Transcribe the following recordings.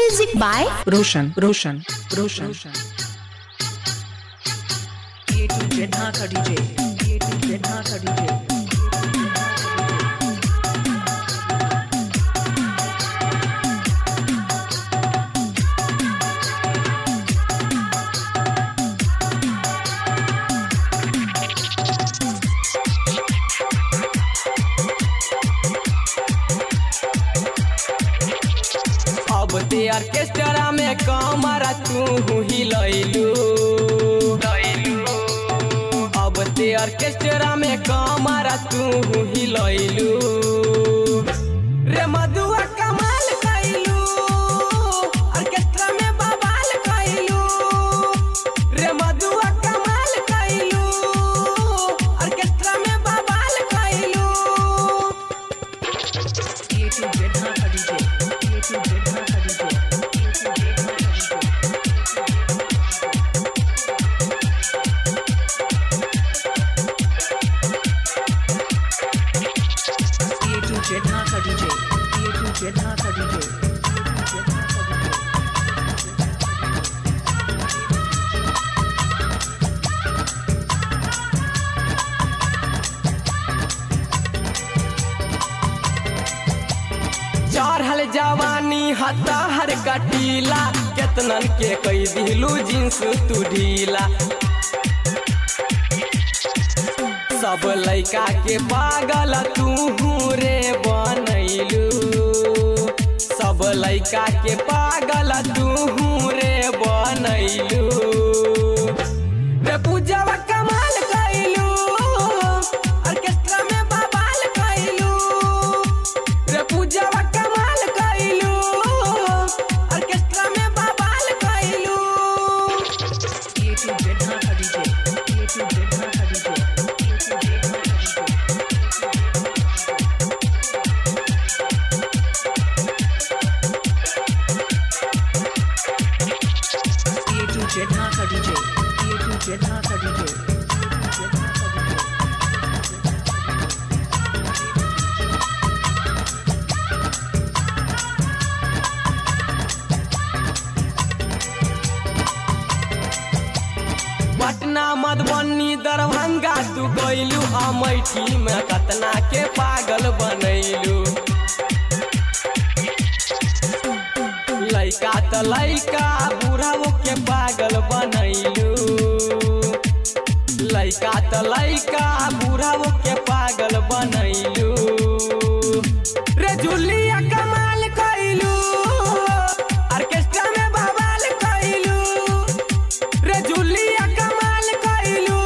Music by Roshan. A2Z Dhaka DJ. A2Z Dhaka DJ. अब ते orchestra में कमरा तू हिलैलू अब ते ऑर्केस्ट्रा में कमरा तू हिलैलू रे मधुआ कमाल कैलू ऑर्केस्ट्रा में बवाल कैलू रे मधुआ कमाल कैलू ऑर्केस्ट्रा में बवाल कैलू A2Z Dhaka DJ. A2Z Dhaka DJ. A2Z Dhaka DJ. A2Z Dhaka DJ. चढ़ल जवानी हता हर कटीला केतनन के कई दिलू जींस तू ढीला सब लइका के पागल तू रे बनैलू सब लइका के पागल तू रे बनैलू रे पूजवा कमाल कैलू ऑर्केस्ट्रा में बवाल कैलू रे पूजवा कमाल कैलू ऑर्केस्ट्रा में बवाल कैलू A2Z Dhaka DJ. A2Z Dhaka DJ. A2Z Dhaka DJ. A2Z Dhaka DJ. Patna Madhubani Darbhanga तू गइलू अमैठी में कतना के पागल बनैलू लइका त लइका बुढ़ाओ के पागल बनैलू लइका त लइका बुढ़ाओ के पागल बनैलू रे जुलिया कमाल कैलू ऑर्केस्ट्रा में बवाल कैलू रे जुलिया कमाल कैलू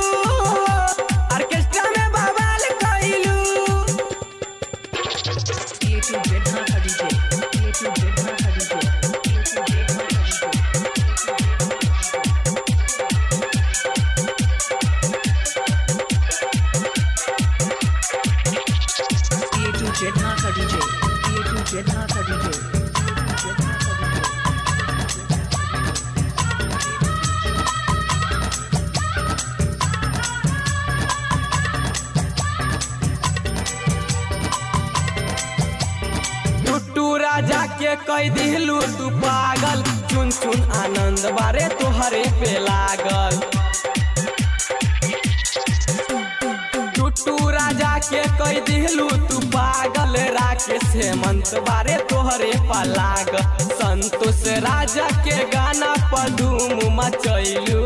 ऑर्केस्ट्रा में बवाल कैलू A2Z Dhaka DJ. A2Z Dhaka DJ. A2Z Dhaka DJ. A2Z Dhaka DJ. टुट्टू राजा के कई दिलू तू पागल चुन चुन आनंद बारे तोहरे पे लागल टुट्टू राजा के कई दिलू तू पागल राकेश हेमंत बारे तोहरे पे लागल संतोष राजा के गाना पर धूम मचैलू